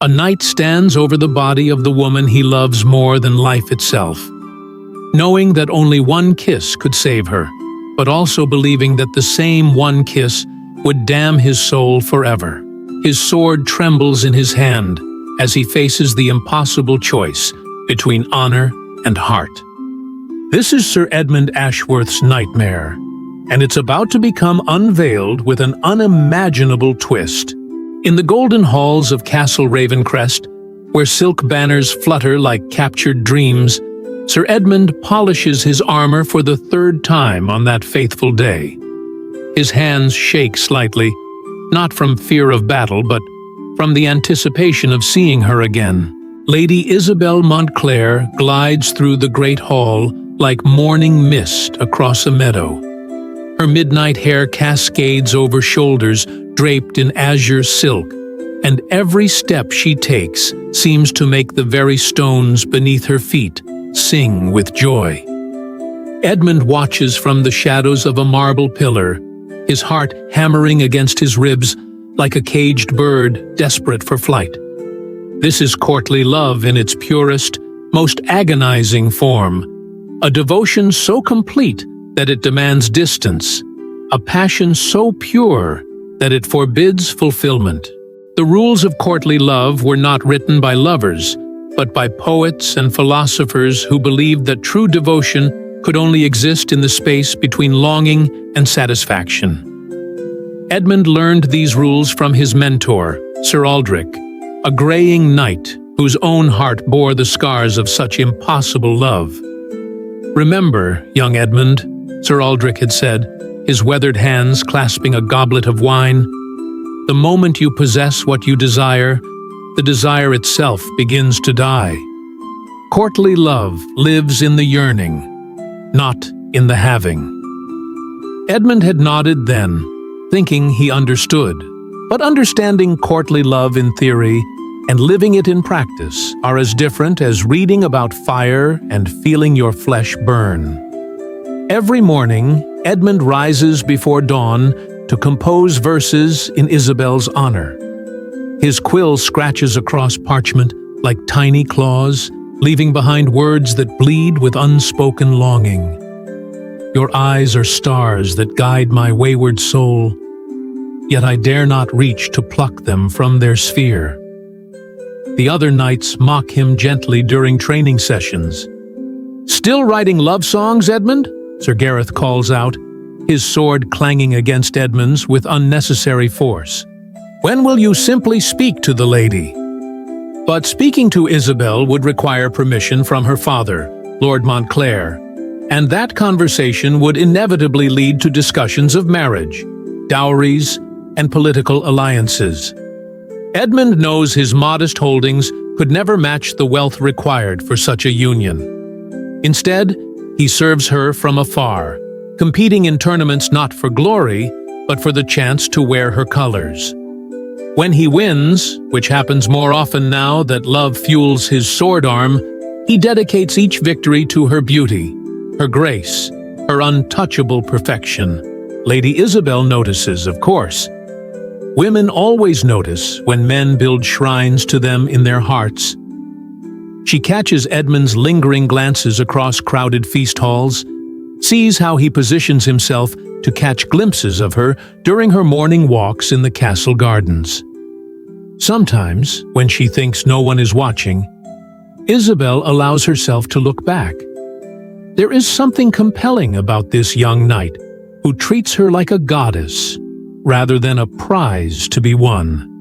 A knight stands over the body of the woman he loves more than life itself, knowing that only one kiss could save her, but also believing that the same one kiss would damn his soul forever. His sword trembles in his hand as he faces the impossible choice between honor and heart. This is Sir Edmund Ashworth's nightmare, and it's about to become unveiled with an unimaginable twist. In the golden halls of Castle Ravencrest, where silk banners flutter like captured dreams, Sir Edmund polishes his armor for the third time on that faithful day. His hands shake slightly, not from fear of battle, but from the anticipation of seeing her again. Lady Isabelle Montclair glides through the great hall like morning mist across a meadow. Her midnight hair cascades over shoulders draped in azure silk, and every step she takes seems to make the very stones beneath her feet sing with joy. Edmund watches from the shadows of a marble pillar, his heart hammering against his ribs like a caged bird desperate for flight. This is courtly love in its purest, most agonizing form, a devotion so complete that it demands distance, a passion so pure that it forbids fulfillment. The rules of courtly love were not written by lovers, but by poets and philosophers who believed that true devotion could only exist in the space between longing and satisfaction. Edmund learned these rules from his mentor, Sir Aldrich, a graying knight whose own heart bore the scars of such impossible love. "Remember, young Edmund," Sir Aldrich had said, his weathered hands clasping a goblet of wine, "the moment you possess what you desire, the desire itself begins to die. Courtly love lives in the yearning, not in the having." Edmund had nodded then, thinking he understood. But understanding courtly love in theory and living it in practice are as different as reading about fire and feeling your flesh burn. Every morning, Edmund rises before dawn to compose verses in Isabelle's honor. His quill scratches across parchment like tiny claws, leaving behind words that bleed with unspoken longing. "Your eyes are stars that guide my wayward soul, yet I dare not reach to pluck them from their sphere." The other knights mock him gently during training sessions. "Still writing love songs, Edmund?" Sir Gareth calls out, his sword clanging against Edmund's with unnecessary force. "When will you simply speak to the lady?" But speaking to Isabelle would require permission from her father, Lord Montclair, and that conversation would inevitably lead to discussions of marriage, dowries, and political alliances. Edmund knows his modest holdings could never match the wealth required for such a union. Instead, he serves her from afar, competing in tournaments not for glory, but for the chance to wear her colors. When he wins, which happens more often now that love fuels his sword arm, he dedicates each victory to her beauty, her grace, her untouchable perfection. Lady Isabelle notices, of course. Women always notice when men build shrines to them in their hearts. She catches Edmund's lingering glances across crowded feast halls, sees how he positions himself to catch glimpses of her during her morning walks in the castle gardens. Sometimes, when she thinks no one is watching, Isabelle allows herself to look back. There is something compelling about this young knight, who treats her like a goddess, rather than a prize to be won.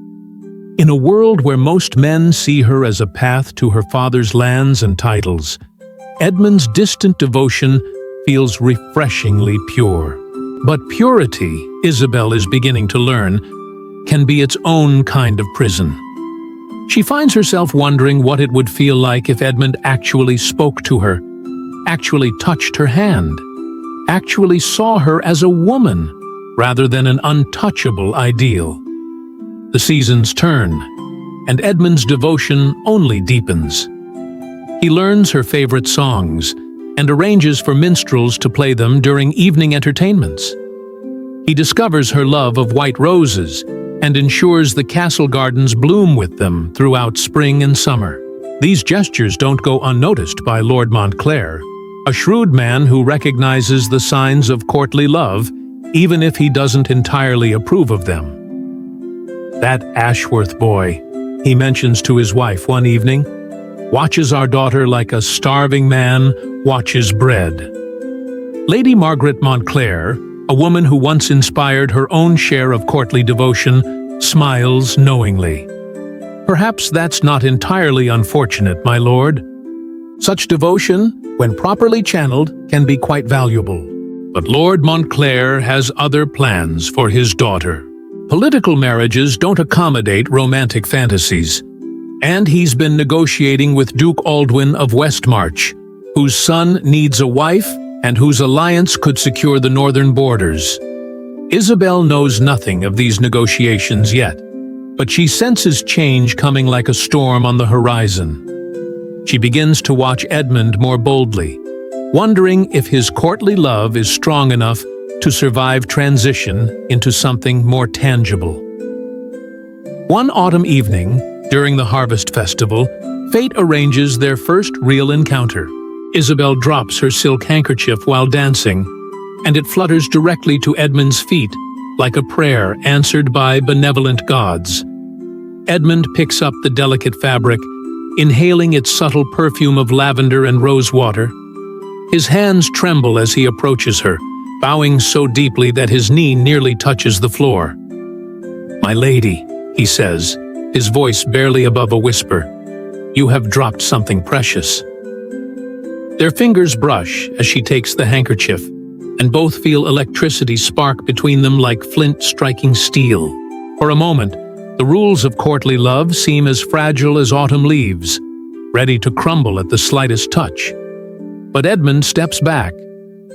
In a world where most men see her as a path to her father's lands and titles, Edmund's distant devotion feels refreshingly pure. But purity, Isabelle is beginning to learn, can be its own kind of prison. She finds herself wondering what it would feel like if Edmund actually spoke to her, actually touched her hand, actually saw her as a woman rather than an untouchable ideal. The seasons turn, and Edmund's devotion only deepens. He learns her favorite songs and arranges for minstrels to play them during evening entertainments. He discovers her love of white roses and ensures the castle gardens bloom with them throughout spring and summer. These gestures don't go unnoticed by Lord Montclair, a shrewd man who recognizes the signs of courtly love, even if he doesn't entirely approve of them. "That Ashworth boy," he mentions to his wife one evening, "watches our daughter like a starving man watches bread." Lady Margaret Montclair, a woman who once inspired her own share of courtly devotion, smiles knowingly. "Perhaps that's not entirely unfortunate, my lord. Such devotion, when properly channeled, can be quite valuable." But Lord Montclair has other plans for his daughter. Political marriages don't accommodate romantic fantasies, and he's been negotiating with Duke Aldwin of Westmarch, whose son needs a wife and whose alliance could secure the northern borders. Isabelle knows nothing of these negotiations yet, but she senses change coming like a storm on the horizon. She begins to watch Edmund more boldly, wondering if his courtly love is strong enough to survive transition into something more tangible. One autumn evening, during the harvest festival, fate arranges their first real encounter. Isabelle drops her silk handkerchief while dancing, and it flutters directly to Edmund's feet, like a prayer answered by benevolent gods. Edmund picks up the delicate fabric, inhaling its subtle perfume of lavender and rosewater. His hands tremble as he approaches her, bowing so deeply that his knee nearly touches the floor. "My lady," he says, his voice barely above a whisper, "you have dropped something precious." Their fingers brush as she takes the handkerchief, and both feel electricity spark between them like flint striking steel. For a moment, the rules of courtly love seem as fragile as autumn leaves, ready to crumble at the slightest touch. But Edmund steps back,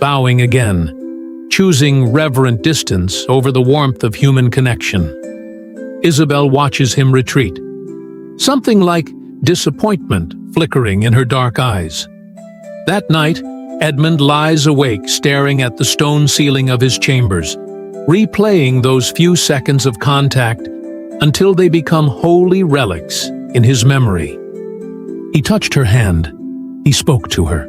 bowing again, choosing reverent distance over the warmth of human connection. Isabelle watches him retreat, something like disappointment flickering in her dark eyes. That night, Edmund lies awake staring at the stone ceiling of his chambers, replaying those few seconds of contact until they become holy relics in his memory. He touched her hand. He spoke to her.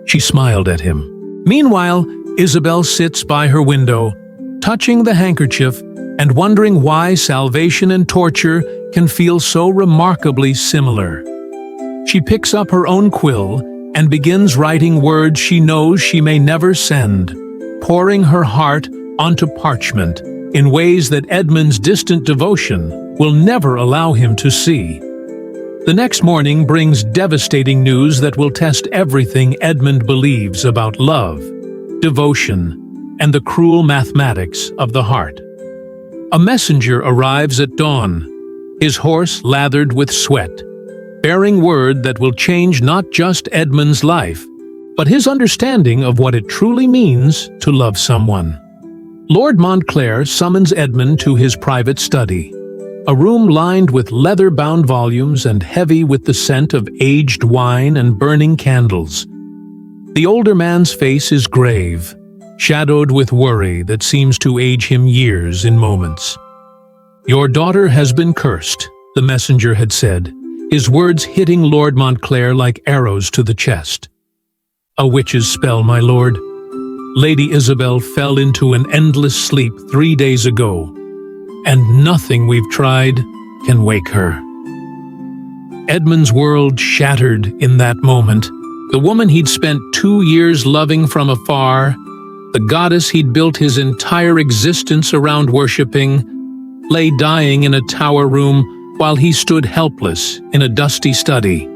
She smiled at him. Meanwhile, Isabelle sits by her window, touching the handkerchief and wondering why salvation and torture can feel so remarkably similar. She picks up her own quill and begins writing words she knows she may never send, pouring her heart onto parchment in ways that Edmund's distant devotion will never allow him to see. The next morning brings devastating news that will test everything Edmund believes about love, devotion, and the cruel mathematics of the heart. A messenger arrives at dawn, his horse lathered with sweat, bearing word that will change not just Edmund's life, but his understanding of what it truly means to love someone. Lord Montclair summons Edmund to his private study, a room lined with leather-bound volumes and heavy with the scent of aged wine and burning candles. The older man's face is grave, shadowed with worry that seems to age him years in moments. "Your daughter has been cursed," the messenger had said, his words hitting Lord Montclair like arrows to the chest. "A witch's spell, my lord. Lady Isabelle fell into an endless sleep 3 days ago, and nothing we've tried can wake her." Edmund's world shattered in that moment. The woman he'd spent 2 years loving from afar, the goddess he'd built his entire existence around worshipping, lay dying in a tower room while he stood helpless in a dusty study.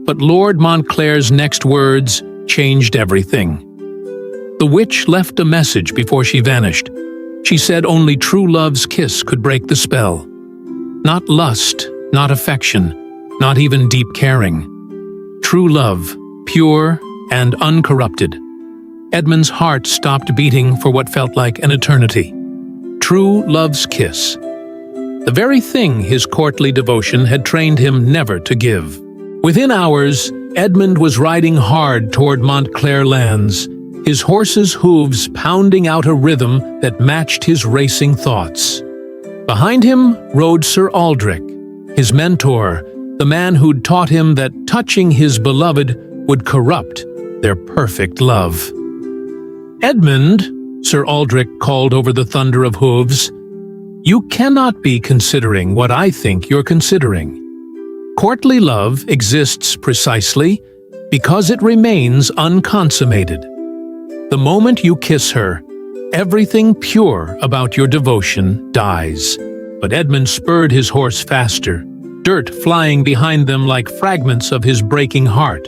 But Lord Montclair's next words changed everything. The witch left a message before she vanished. She said only true love's kiss could break the spell. Not lust, not affection, not even deep caring. True love, pure and uncorrupted. Edmund's heart stopped beating for what felt like an eternity. True love's kiss. The very thing his courtly devotion had trained him never to give. Within hours, Edmund was riding hard toward Montclair lands, his horse's hooves pounding out a rhythm that matched his racing thoughts. Behind him rode Sir Aldrich, his mentor, the man who'd taught him that touching his beloved would corrupt their perfect love. "Edmund," Sir Aldrich called over the thunder of hooves, "you cannot be considering what I think you're considering. Courtly love exists precisely because it remains unconsummated. The moment you kiss her, everything pure about your devotion dies." But Edmund spurred his horse faster, dirt flying behind them like fragments of his breaking heart.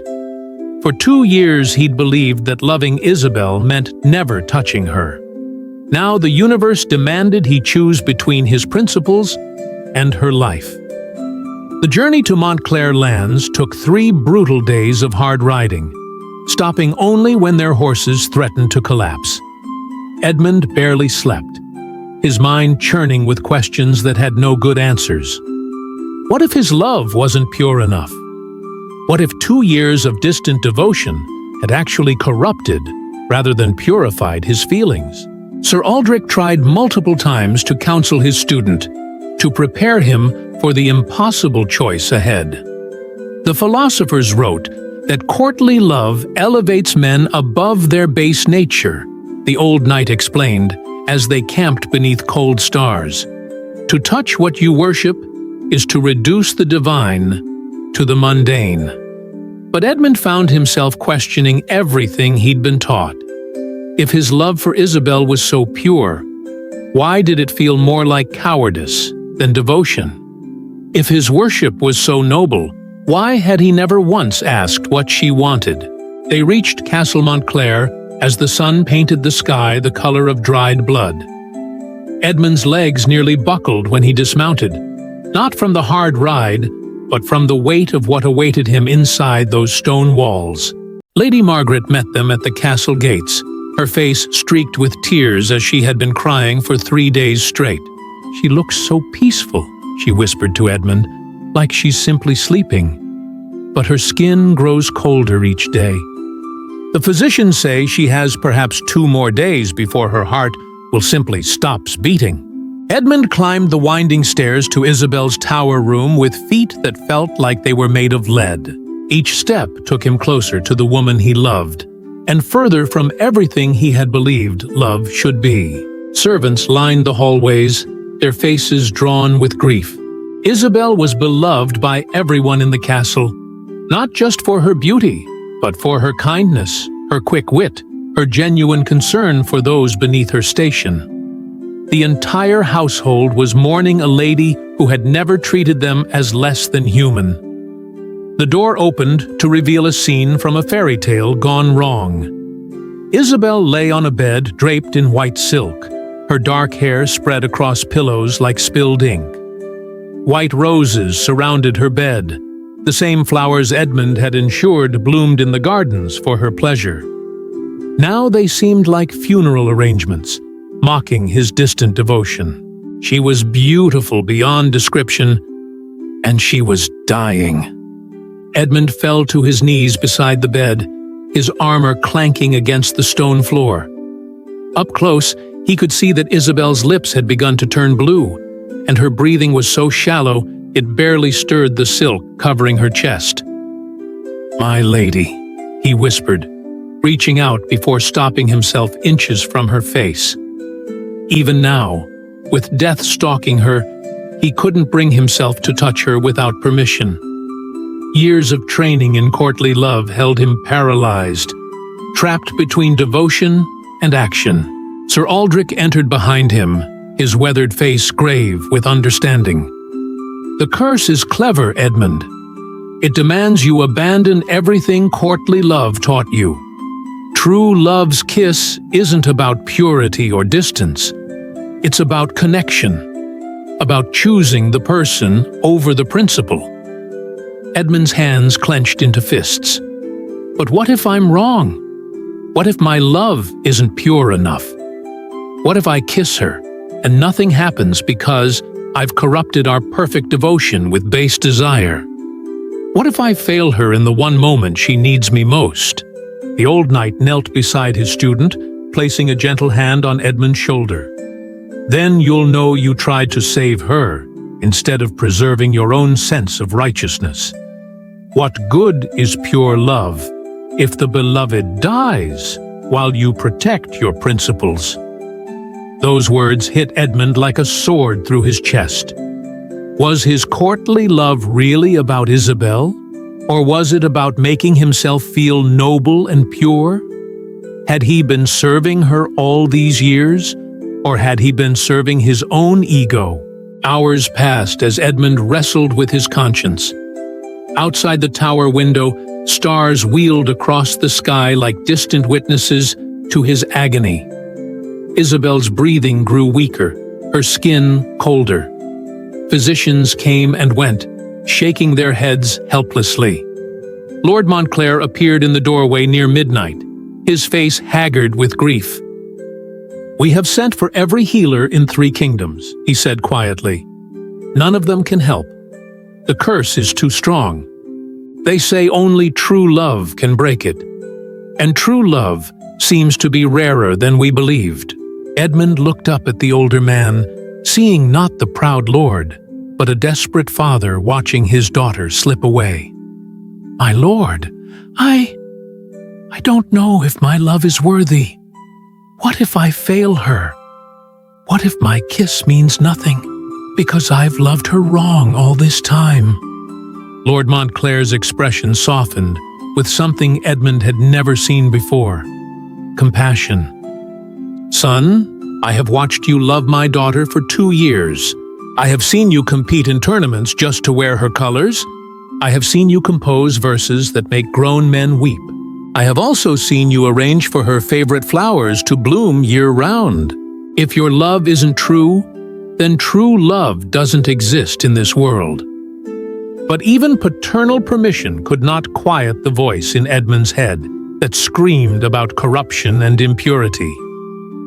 For 2 years he'd believed that loving Isabelle meant never touching her. Now the universe demanded he choose between his principles and her life. The journey to Montclair lands took 3 brutal days of hard riding, stopping only when their horses threatened to collapse. Edmund barely slept, his mind churning with questions that had no good answers. What if his love wasn't pure enough? What if 2 years of distant devotion had actually corrupted rather than purified his feelings? Sir Aldrich tried multiple times to counsel his student, to prepare him for the impossible choice ahead. The philosophers wrote that courtly love elevates men above their base nature, the old knight explained as they camped beneath cold stars. To touch what you worship is to reduce the divine to the mundane. But Edmund found himself questioning everything he'd been taught. If his love for Isabelle was so pure, why did it feel more like cowardice than devotion? If his worship was so noble, why had he never once asked what she wanted? They reached Castle Montclair as the sun painted the sky the color of dried blood. Edmund's legs nearly buckled when he dismounted, not from the hard ride, but from the weight of what awaited him inside those stone walls. Lady Margaret met them at the castle gates, her face streaked with tears as she had been crying for 3 days straight. "She looks so peaceful," she whispered to Edmund, "like she's simply sleeping. But her skin grows colder each day. The physicians say she has perhaps 2 more days before her heart will simply stop beating." Edmund climbed the winding stairs to Isabelle's tower room with feet that felt like they were made of lead. Each step took him closer to the woman he loved, and further from everything he had believed love should be. Servants lined the hallways, their faces drawn with grief. Isabelle was beloved by everyone in the castle, not just for her beauty, but for her kindness, her quick wit, her genuine concern for those beneath her station. The entire household was mourning a lady who had never treated them as less than human. The door opened to reveal a scene from a fairy tale gone wrong. Isabelle lay on a bed draped in white silk, her dark hair spread across pillows like spilled ink. White roses surrounded her bed, the same flowers Edmund had ensured bloomed in the gardens for her pleasure. Now they seemed like funeral arrangements, mocking his distant devotion. She was beautiful beyond description, and she was dying. Edmund fell to his knees beside the bed, his armor clanking against the stone floor. Up close, he could see that Isabelle's lips had begun to turn blue, and her breathing was so shallow it barely stirred the silk covering her chest. "My lady," he whispered, reaching out before stopping himself inches from her face. Even now, with death stalking her, he couldn't bring himself to touch her without permission. Years of training in courtly love held him paralyzed, trapped between devotion and action. Sir Aldrich entered behind him, his weathered face grave with understanding. "The curse is clever, Edmund. It demands you abandon everything courtly love taught you. True love's kiss isn't about purity or distance. It's about connection, about choosing the person over the principle." Edmund's hands clenched into fists. "But what if I'm wrong? What if my love isn't pure enough? What if I kiss her and nothing happens because I've corrupted our perfect devotion with base desire? What if I fail her in the one moment she needs me most?" The old knight knelt beside his student, placing a gentle hand on Edmund's shoulder. Then you'll know you tried to save her instead of preserving your own sense of righteousness. What good is pure love if the beloved dies while you protect your principles? Those words hit Edmund like a sword through his chest. Was his courtly love really about Isabelle? Or was it about making himself feel noble and pure? Had he been serving her all these years? Or had he been serving his own ego? Hours passed as Edmund wrestled with his conscience. Outside the tower window, stars wheeled across the sky like distant witnesses to his agony. Isabelle's breathing grew weaker, her skin colder. Physicians came and went, shaking their heads helplessly. Lord Montclair appeared in the doorway near midnight, his face haggard with grief. "We have sent for every healer in 3 kingdoms," he said quietly. "None of them can help. The curse is too strong. They say only true love can break it. And true love seems to be rarer than we believed." Edmund looked up at the older man, seeing not the proud lord, but a desperate father watching his daughter slip away. "My lord, I don't know if my love is worthy. What if I fail her? What if my kiss means nothing, because I've loved her wrong all this time?" Lord Montclair's expression softened with something Edmund had never seen before: compassion. "Son, I have watched you love my daughter for 2 years. I have seen you compete in tournaments just to wear her colors. I have seen you compose verses that make grown men weep. I have also seen you arrange for her favorite flowers to bloom year-round. If your love isn't true, then true love doesn't exist in this world." But even paternal permission could not quiet the voice in Edmund's head that screamed about corruption and impurity.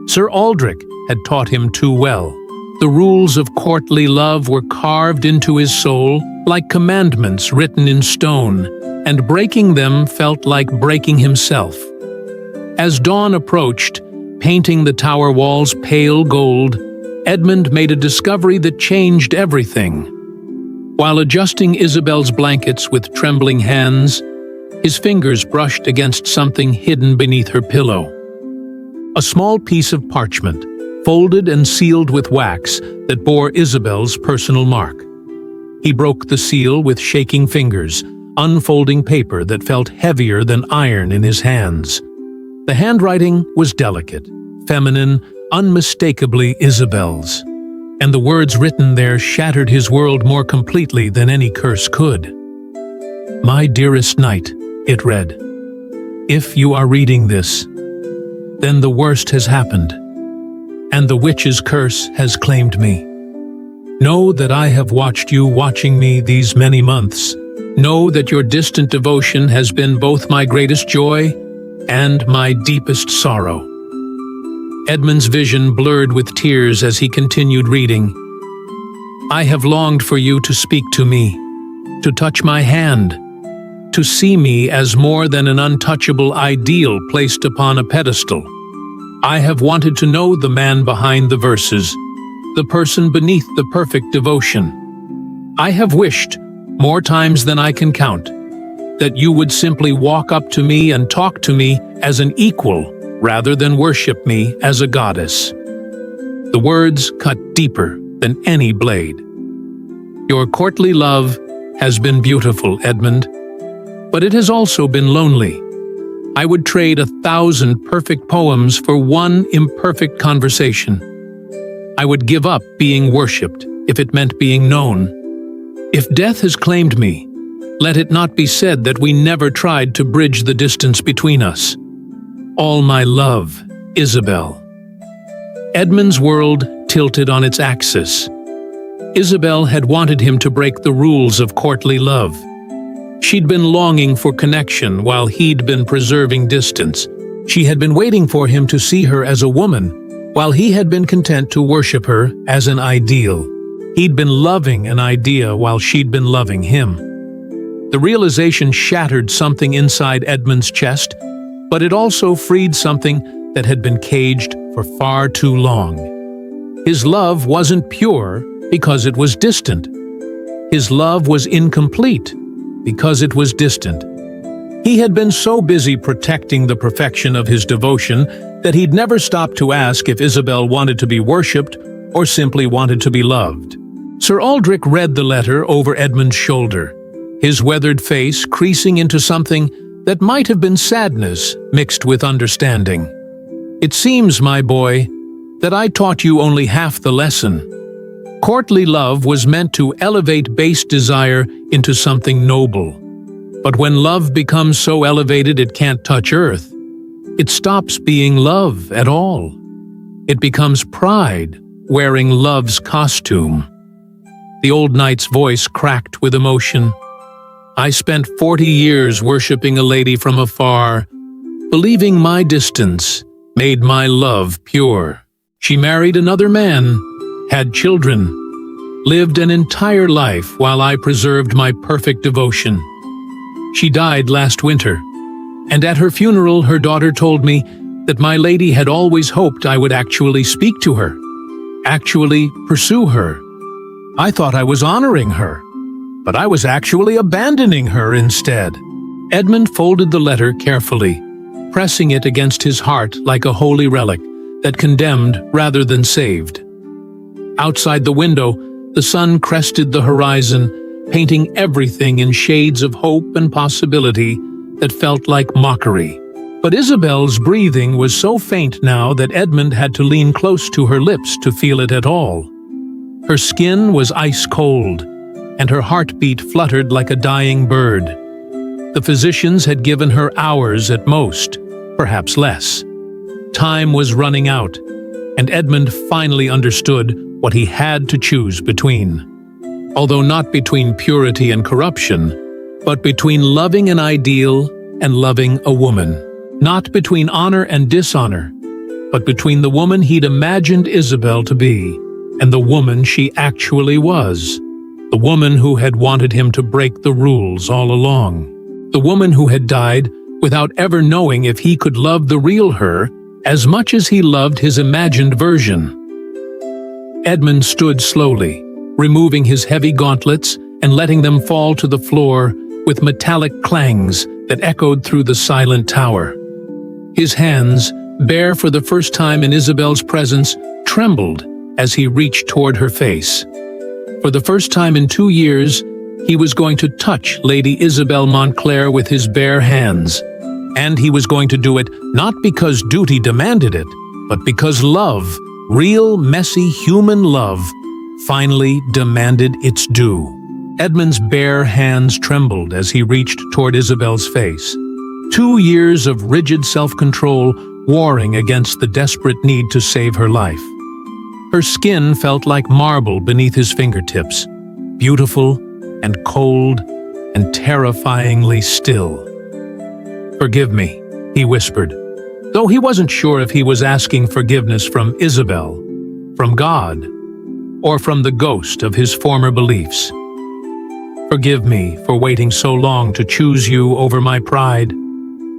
Sir Aldrich had taught him too well. The rules of courtly love were carved into his soul like commandments written in stone, and breaking them felt like breaking himself. As dawn approached, painting the tower walls pale gold, Edmund made a discovery that changed everything. While adjusting Isabelle's blankets with trembling hands, his fingers brushed against something hidden beneath her pillow. A small piece of parchment, folded and sealed with wax, that bore Isabelle's personal mark. He broke the seal with shaking fingers, unfolding paper that felt heavier than iron in his hands. The handwriting was delicate, feminine, unmistakably Isabelle's. And the words written there shattered his world more completely than any curse could. "My dearest knight," it read, "if you are reading this, then the worst has happened, and the witch's curse has claimed me. Know that I have watched you watching me these many months. Know that your distant devotion has been both my greatest joy and my deepest sorrow." Edmund's vision blurred with tears as he continued reading. "I have longed for you to speak to me, to touch my hand, to see me as more than an untouchable ideal placed upon a pedestal. I have wanted to know the man behind the verses, the person beneath the perfect devotion. I have wished, more times than I can count, that you would simply walk up to me and talk to me as an equal, rather than worship me as a goddess." The words cut deeper than any blade. "Your courtly love has been beautiful, Edmund, but it has also been lonely. I would trade 1,000 perfect poems for one imperfect conversation. I would give up being worshipped if it meant being known. If death has claimed me, let it not be said that we never tried to bridge the distance between us. All my love, Isabelle." Edmund's world tilted on its axis. Isabelle had wanted him to break the rules of courtly love. She'd been longing for connection while he'd been preserving distance. She had been waiting for him to see her as a woman, while he had been content to worship her as an ideal. He'd been loving an idea while she'd been loving him. The realization shattered something inside Edmund's chest, but it also freed something that had been caged for far too long. His love wasn't pure because it was distant. His love was incomplete because it was distant. He had been so busy protecting the perfection of his devotion that he'd never stopped to ask if Isabelle wanted to be worshipped or simply wanted to be loved. Sir Aldrich read the letter over Edmund's shoulder, his weathered face creasing into something that might have been sadness mixed with understanding. "It seems, my boy, that I taught you only half the lesson. Courtly love was meant to elevate base desire into something noble. But when love becomes so elevated it can't touch earth, it stops being love at all. It becomes pride wearing love's costume." The old knight's voice cracked with emotion. "I spent 40 years worshipping a lady from afar, believing my distance made my love pure. She married another man, had children, lived an entire life while I preserved my perfect devotion. She died last winter, and at her funeral her daughter told me that my lady had always hoped I would actually speak to her, actually pursue her. I thought I was honoring her, but I was actually abandoning her instead." Edmund folded the letter carefully, pressing it against his heart like a holy relic that condemned rather than saved. Outside the window, the sun crested the horizon, painting everything in shades of hope and possibility that felt like mockery. But Isabelle's breathing was so faint now that Edmund had to lean close to her lips to feel it at all. Her skin was ice cold, and her heartbeat fluttered like a dying bird. The physicians had given her hours at most, perhaps less. Time was running out, and Edmund finally understood what he had to choose between. Although not between purity and corruption, but between loving an ideal and loving a woman. Not between honor and dishonor, but between the woman he'd imagined Isabelle to be and the woman she actually was. The woman who had wanted him to break the rules all along. The woman who had died without ever knowing if he could love the real her as much as he loved his imagined version. Edmund stood slowly, removing his heavy gauntlets and letting them fall to the floor with metallic clangs that echoed through the silent tower. His hands, bare for the first time in Isabelle's presence, trembled as he reached toward her face. For the first time in 2 years, he was going to touch Lady Isabelle Montclair with his bare hands. And he was going to do it not because duty demanded it, but because love, real, messy, human love, finally demanded its due. Edmund's bare hands trembled as he reached toward Isabelle's face. 2 years of rigid self-control warring against the desperate need to save her life. Her skin felt like marble beneath his fingertips, beautiful and cold and terrifyingly still. "Forgive me," he whispered, though he wasn't sure if he was asking forgiveness from Isabelle, from God, or from the ghost of his former beliefs. "Forgive me for waiting so long to choose you over my pride.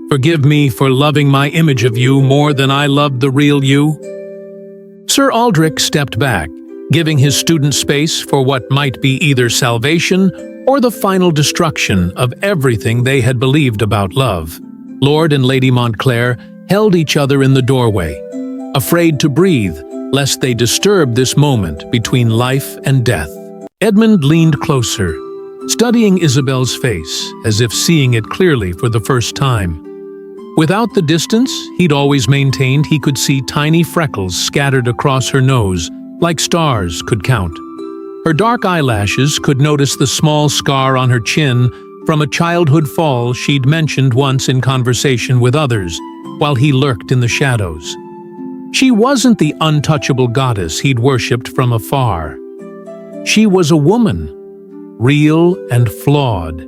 Forgive me for loving my image of you more than I loved the real you." Sir Aldrich stepped back, giving his student space for what might be either salvation or the final destruction of everything they had believed about love. Lord and Lady Montclair held each other in the doorway, afraid to breathe lest they disturb this moment between life and death. Edmund leaned closer, studying Isabelle's face as if seeing it clearly for the first time. Without the distance, he'd always maintained he could see tiny freckles scattered across her nose, like stars could count. Her dark eyelashes could notice the small scar on her chin from a childhood fall she'd mentioned once in conversation with others, while he lurked in the shadows. She wasn't the untouchable goddess he'd worshipped from afar. She was a woman, real and flawed,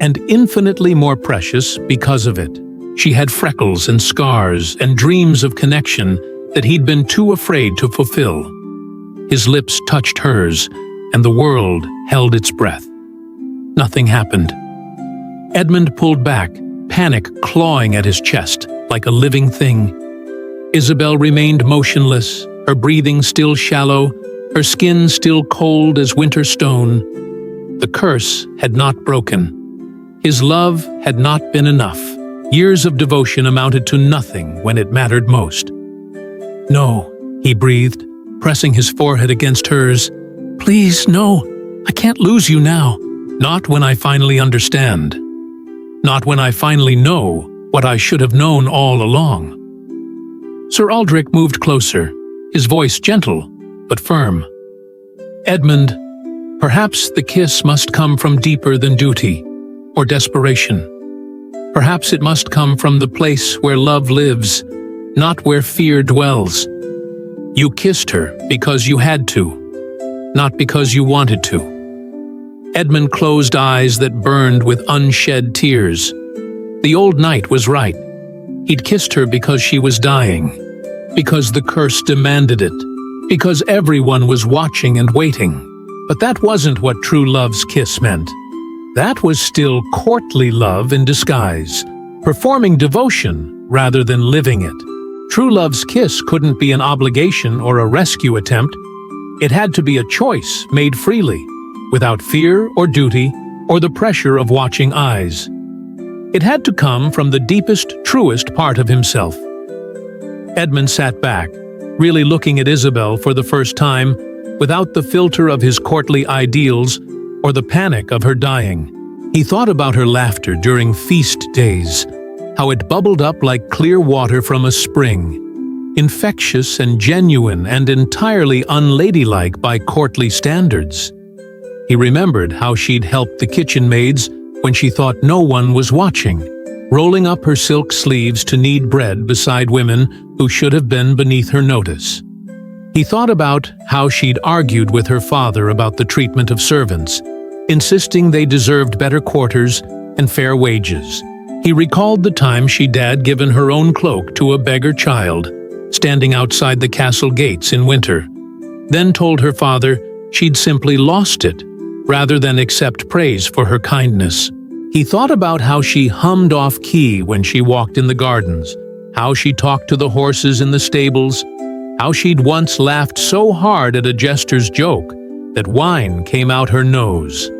and infinitely more precious because of it. She had freckles and scars and dreams of connection that he'd been too afraid to fulfill. His lips touched hers, and the world held its breath. Nothing happened. Edmund pulled back, panic clawing at his chest like a living thing. Isabelle remained motionless, her breathing still shallow, her skin still cold as winter stone. The curse had not broken. His love had not been enough. Years of devotion amounted to nothing when it mattered most. "No," he breathed, pressing his forehead against hers. "Please, no. I can't lose you now. Not when I finally understand. Not when I finally know what I should have known all along." Sir Aldrich moved closer, his voice gentle but firm. "Edmund, perhaps the kiss must come from deeper than duty or desperation. Perhaps it must come from the place where love lives, not where fear dwells. You kissed her because you had to, not because you wanted to." Edmund closed eyes that burned with unshed tears. The old knight was right. He'd kissed her because she was dying, because the curse demanded it, because everyone was watching and waiting. But that wasn't what true love's kiss meant. That was still courtly love in disguise, performing devotion rather than living it. True love's kiss couldn't be an obligation or a rescue attempt. It had to be a choice made freely, without fear or duty or the pressure of watching eyes. It had to come from the deepest, truest part of himself. Edmund sat back, really looking at Isabelle for the first time, without the filter of his courtly ideals or the panic of her dying. He thought about her laughter during feast days, how it bubbled up like clear water from a spring, infectious and genuine and entirely unladylike by courtly standards. He remembered how she'd helped the kitchen maids when she thought no one was watching, rolling up her silk sleeves to knead bread beside women who should have been beneath her notice. He thought about how she'd argued with her father about the treatment of servants, insisting they deserved better quarters and fair wages. He recalled the time she'd given her own cloak to a beggar child, standing outside the castle gates in winter, then told her father she'd simply lost it, rather than accept praise for her kindness. He thought about how she hummed off-key when she walked in the gardens, how she talked to the horses in the stables, how she'd once laughed so hard at a jester's joke that wine came out her nose.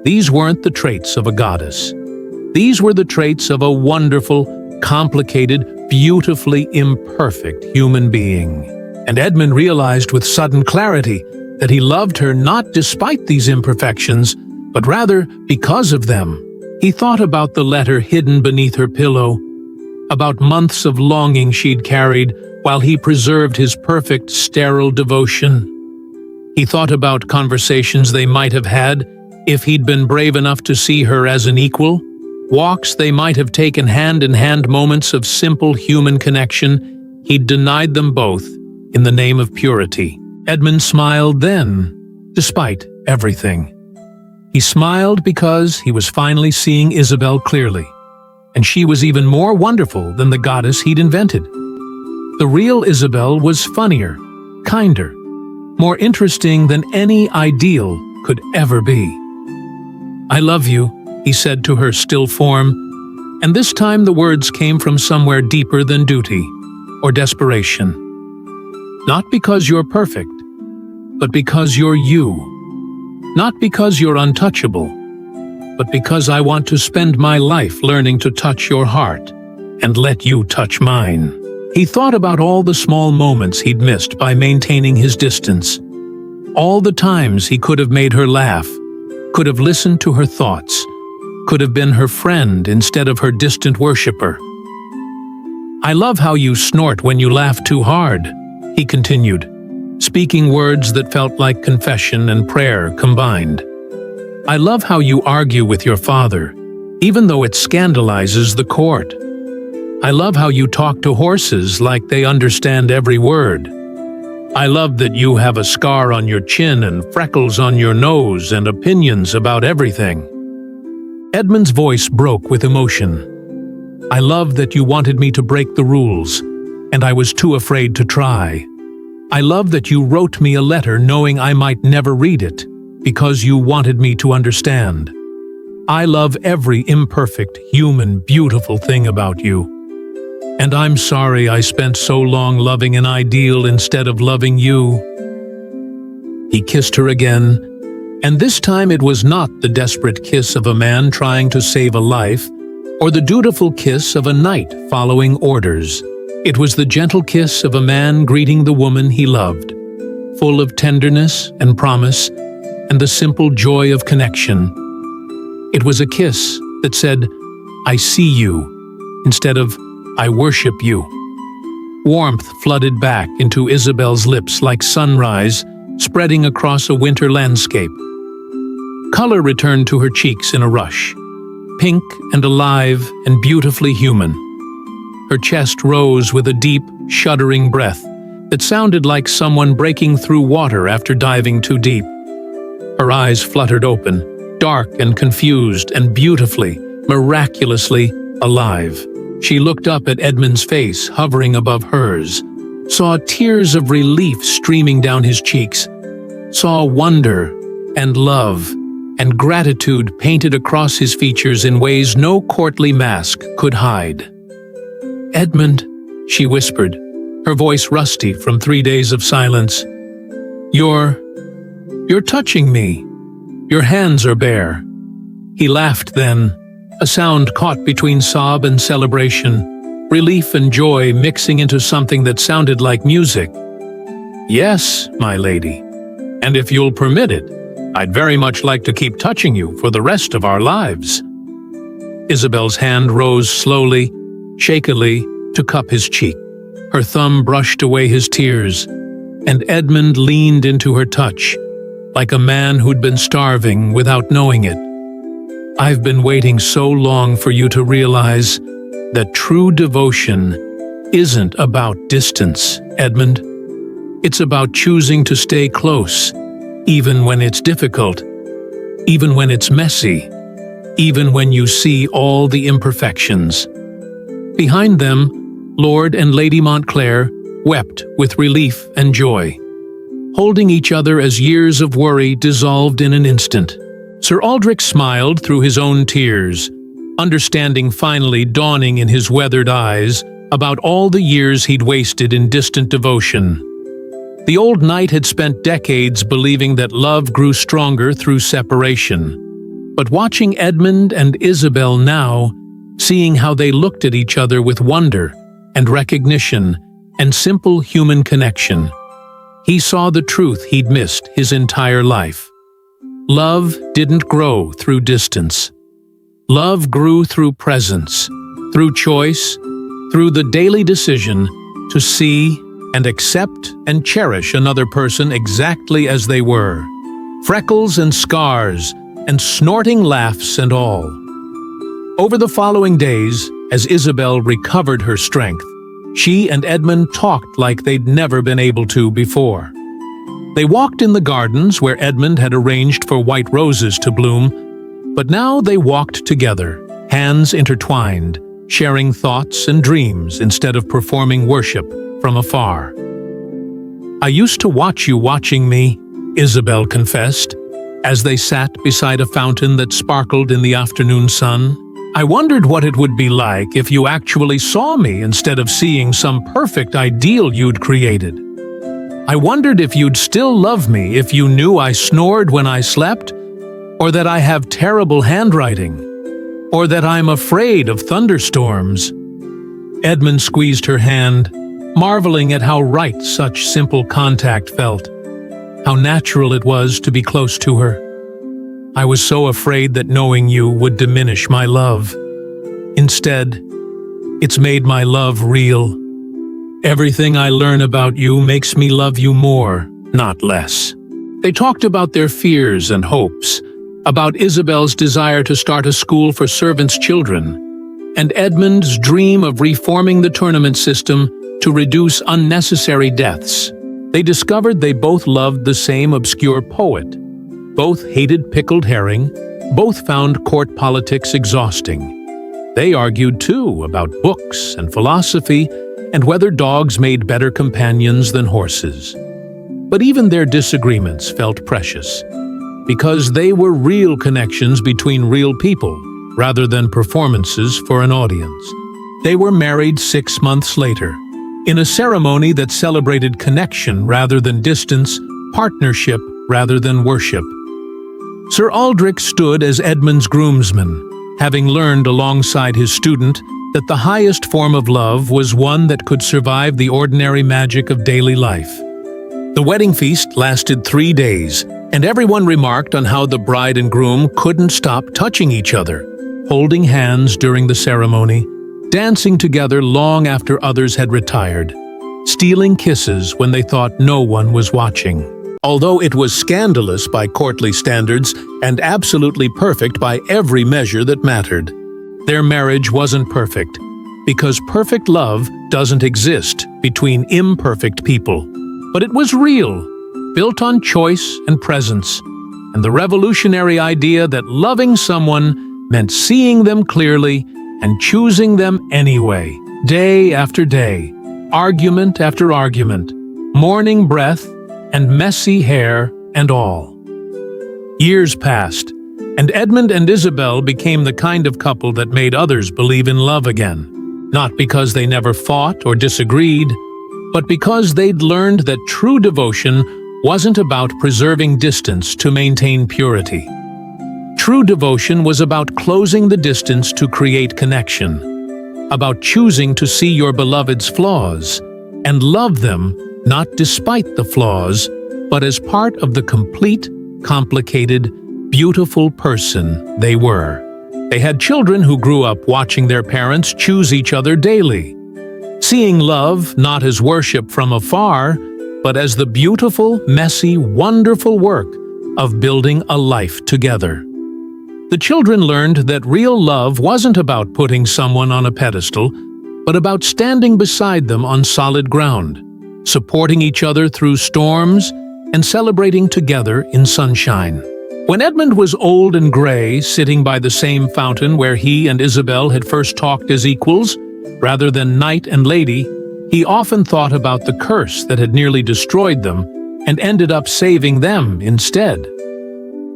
These weren't the traits of a goddess. These were the traits of a wonderful, complicated, beautifully imperfect human being. And Edmund realized with sudden clarity that he loved her not despite these imperfections, but rather because of them. He thought about the letter hidden beneath her pillow, about months of longing she'd carried while he preserved his perfect, sterile devotion. He thought about conversations they might have had if he'd been brave enough to see her as an equal, walks they might have taken hand-in-hand, moments of simple human connection. He'd denied them both in the name of purity. Edmund smiled then, despite everything. He smiled because he was finally seeing Isabelle clearly, and she was even more wonderful than the goddess he'd invented. The real Isabelle was funnier, kinder, more interesting than any ideal could ever be. "I love you," he said to her still form, and this time the words came from somewhere deeper than duty or desperation. "Not because you're perfect, but because you're you. Not because you're untouchable, but because I want to spend my life learning to touch your heart and let you touch mine." He thought about all the small moments he'd missed by maintaining his distance, all the times he could have made her laugh, could have listened to her thoughts, could have been her friend instead of her distant worshiper. "I love how you snort when you laugh too hard," he continued, speaking words that felt like confession and prayer combined. "I love how you argue with your father, even though it scandalizes the court. I love how you talk to horses like they understand every word. I love that you have a scar on your chin and freckles on your nose and opinions about everything." Edmund's voice broke with emotion. "I love that you wanted me to break the rules, and I was too afraid to try. I love that you wrote me a letter knowing I might never read it, because you wanted me to understand. I love every imperfect, human, beautiful thing about you. And I'm sorry I spent so long loving an ideal instead of loving you." He kissed her again, and this time it was not the desperate kiss of a man trying to save a life, or the dutiful kiss of a knight following orders. It was the gentle kiss of a man greeting the woman he loved, full of tenderness and promise and the simple joy of connection. It was a kiss that said, "I see you," instead of, "I worship you." Warmth flooded back into Isabelle's lips like sunrise spreading across a winter landscape. Color returned to her cheeks in a rush, pink and alive and beautifully human. Her chest rose with a deep, shuddering breath that sounded like someone breaking through water after diving too deep. Her eyes fluttered open, dark and confused and beautifully, miraculously alive. She looked up at Edmund's face hovering above hers, saw tears of relief streaming down his cheeks, saw wonder and love and gratitude painted across his features in ways no courtly mask could hide. "Edmund," she whispered, her voice rusty from 3 days of silence. You're touching me. Your hands are bare." He laughed then, a sound caught between sob and celebration, relief and joy mixing into something that sounded like music. "Yes, my lady, and if you'll permit it, I'd very much like to keep touching you for the rest of our lives." Isabelle's hand rose slowly, shakily, to cup his cheek. Her thumb brushed away his tears, and Edmund leaned into her touch, like a man who'd been starving without knowing it. "I've been waiting so long for you to realize that true devotion isn't about distance, Edmund. It's about choosing to stay close, even when it's difficult, even when it's messy, even when you see all the imperfections." Behind them, Lord and Lady Montclair wept with relief and joy, holding each other as years of worry dissolved in an instant. Sir Aldrich smiled through his own tears, understanding finally dawning in his weathered eyes about all the years he'd wasted in distant devotion. The old knight had spent decades believing that love grew stronger through separation. But watching Edmund and Isabelle now, seeing how they looked at each other with wonder and recognition and simple human connection, he saw the truth he'd missed his entire life. Love didn't grow through distance. Love grew through presence, through choice, through the daily decision to see and accept and cherish another person exactly as they were, freckles and scars and snorting laughs and all. Over the following days, as Isabelle recovered her strength, she and Edmund talked like they'd never been able to before. They walked in the gardens where Edmund had arranged for white roses to bloom, but now they walked together, hands intertwined, sharing thoughts and dreams instead of performing worship from afar. "I used to watch you watching me," Isabelle confessed, as they sat beside a fountain that sparkled in the afternoon sun. "I wondered what it would be like if you actually saw me instead of seeing some perfect ideal you'd created. I wondered if you'd still love me if you knew I snored when I slept, or that I have terrible handwriting, or that I'm afraid of thunderstorms." Edmund squeezed her hand, marveling at how right such simple contact felt, how natural it was to be close to her. "I was so afraid that knowing you would diminish my love. Instead, it's made my love real. Everything I learn about you makes me love you more, not less." They talked about their fears and hopes, about Isabelle's desire to start a school for servants' children, and Edmund's dream of reforming the tournament system to reduce unnecessary deaths. They discovered they both loved the same obscure poet, both hated pickled herring, both found court politics exhausting. They argued, too, about books and philosophy and whether dogs made better companions than horses. But even their disagreements felt precious, because they were real connections between real people, rather than performances for an audience. They were married 6 months later, in a ceremony that celebrated connection rather than distance, partnership rather than worship. Sir Aldrich stood as Edmund's groomsman, having learned alongside his student that the highest form of love was one that could survive the ordinary magic of daily life. The wedding feast lasted 3 days, and everyone remarked on how the bride and groom couldn't stop touching each other, holding hands during the ceremony, dancing together long after others had retired, stealing kisses when they thought no one was watching. Although it was scandalous by courtly standards and absolutely perfect by every measure that mattered, their marriage wasn't perfect, because perfect love doesn't exist between imperfect people. But it was real, built on choice and presence, and the revolutionary idea that loving someone meant seeing them clearly and choosing them anyway, day after day, argument after argument, morning breath and messy hair and all. Years passed, and Edmund and Isabelle became the kind of couple that made others believe in love again, not because they never fought or disagreed, but because they'd learned that true devotion wasn't about preserving distance to maintain purity. True devotion was about closing the distance to create connection, about choosing to see your beloved's flaws and love them not despite the flaws, but as part of the complete, complicated, beautiful person they were. They had children who grew up watching their parents choose each other daily, seeing love not as worship from afar, but as the beautiful, messy, wonderful work of building a life together. The children learned that real love wasn't about putting someone on a pedestal, but about standing beside them on solid ground, supporting each other through storms and celebrating together in sunshine. When Edmund was old and gray, sitting by the same fountain where he and Isabelle had first talked as equals, rather than knight and lady, he often thought about the curse that had nearly destroyed them and ended up saving them instead.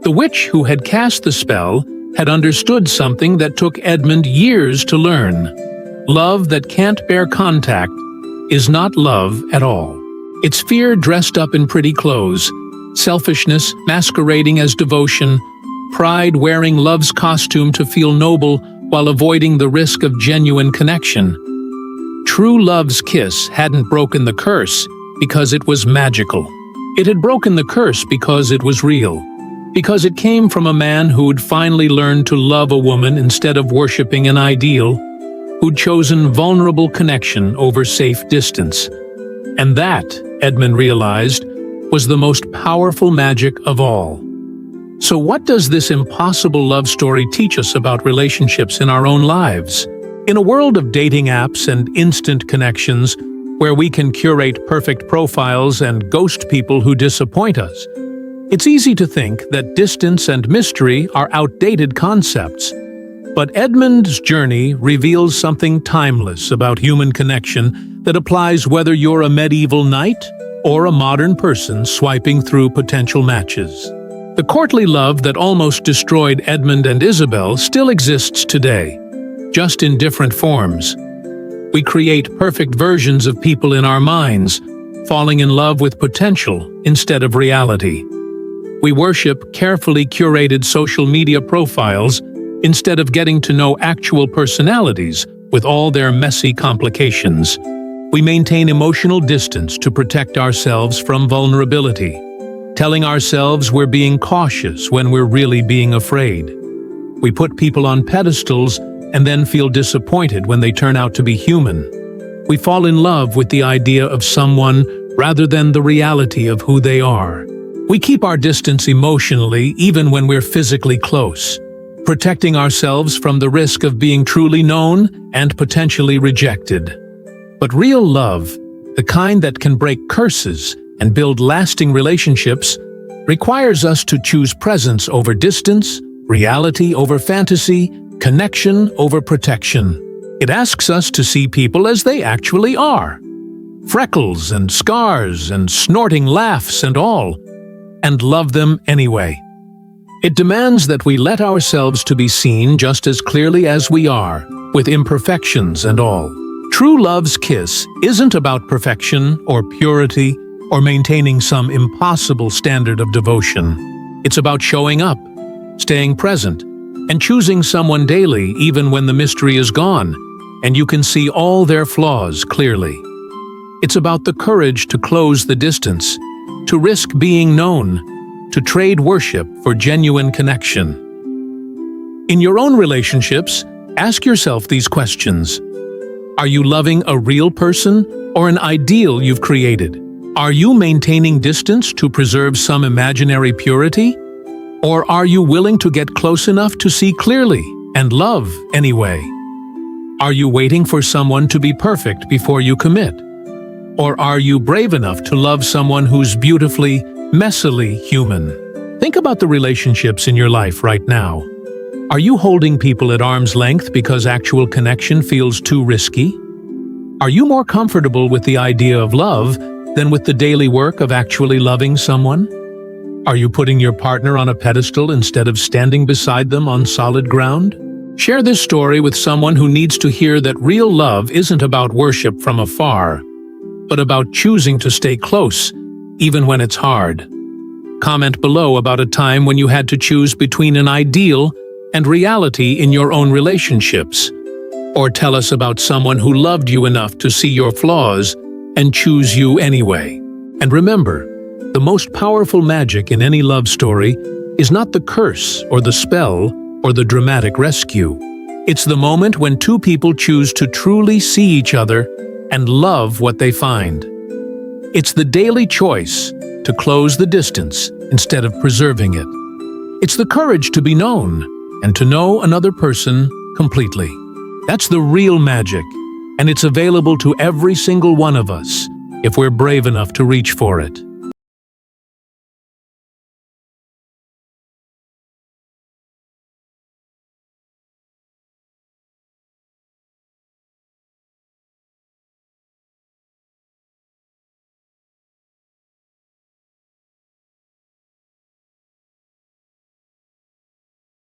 The witch who had cast the spell had understood something that took Edmund years to learn. Love that can't bear contact is not love at all. It's fear dressed up in pretty clothes, selfishness masquerading as devotion, pride wearing love's costume to feel noble while avoiding the risk of genuine connection. True love's kiss hadn't broken the curse because it was magical. It had broken the curse because it was real, because it came from a man who'd finally learned to love a woman instead of worshiping an ideal, who'd chosen vulnerable connection over safe distance. And that, Edmund realized, was the most powerful magic of all. So what does this impossible love story teach us about relationships in our own lives? In a world of dating apps and instant connections, where we can curate perfect profiles and ghost people who disappoint us, it's easy to think that distance and mystery are outdated concepts. But Edmund's journey reveals something timeless about human connection that applies whether you're a medieval knight or a modern person swiping through potential matches. The courtly love that almost destroyed Edmund and Isabelle still exists today, just in different forms. We create perfect versions of people in our minds, falling in love with potential instead of reality. We worship carefully curated social media profiles instead of getting to know actual personalities with all their messy complications. We maintain emotional distance to protect ourselves from vulnerability, telling ourselves we're being cautious when we're really being afraid. We put people on pedestals and then feel disappointed when they turn out to be human. We fall in love with the idea of someone rather than the reality of who they are. We keep our distance emotionally even when we're physically close, protecting ourselves from the risk of being truly known and potentially rejected. But real love, the kind that can break curses and build lasting relationships, requires us to choose presence over distance, reality over fantasy, connection over protection. It asks us to see people as they actually are. Freckles and scars and snorting laughs and all, and love them anyway. It demands that we let ourselves to be seen just as clearly as we are, with imperfections and all. True love's kiss isn't about perfection or purity or maintaining some impossible standard of devotion. It's about showing up, staying present, and choosing someone daily even when the mystery is gone and you can see all their flaws clearly. It's about the courage to close the distance, to risk being known, to trade worship for genuine connection. In your own relationships, ask yourself these questions. Are you loving a real person or an ideal you've created? Are you maintaining distance to preserve some imaginary purity? Or are you willing to get close enough to see clearly and love anyway? Are you waiting for someone to be perfect before you commit? Or are you brave enough to love someone who's beautifully, messily human? Think about the relationships in your life right now. Are you holding people at arm's length because actual connection feels too risky? Are you more comfortable with the idea of love than with the daily work of actually loving someone? Are you putting your partner on a pedestal instead of standing beside them on solid ground? Share this story with someone who needs to hear that real love isn't about worship from afar, but about choosing to stay close, even when it's hard. Comment below about a time when you had to choose between an ideal and reality in your own relationships. Or tell us about someone who loved you enough to see your flaws and choose you anyway. And remember, the most powerful magic in any love story is not the curse or the spell or the dramatic rescue. It's the moment when two people choose to truly see each other and love what they find. It's the daily choice to close the distance instead of preserving it. It's the courage to be known and to know another person completely. That's the real magic, and it's available to every single one of us if we're brave enough to reach for it.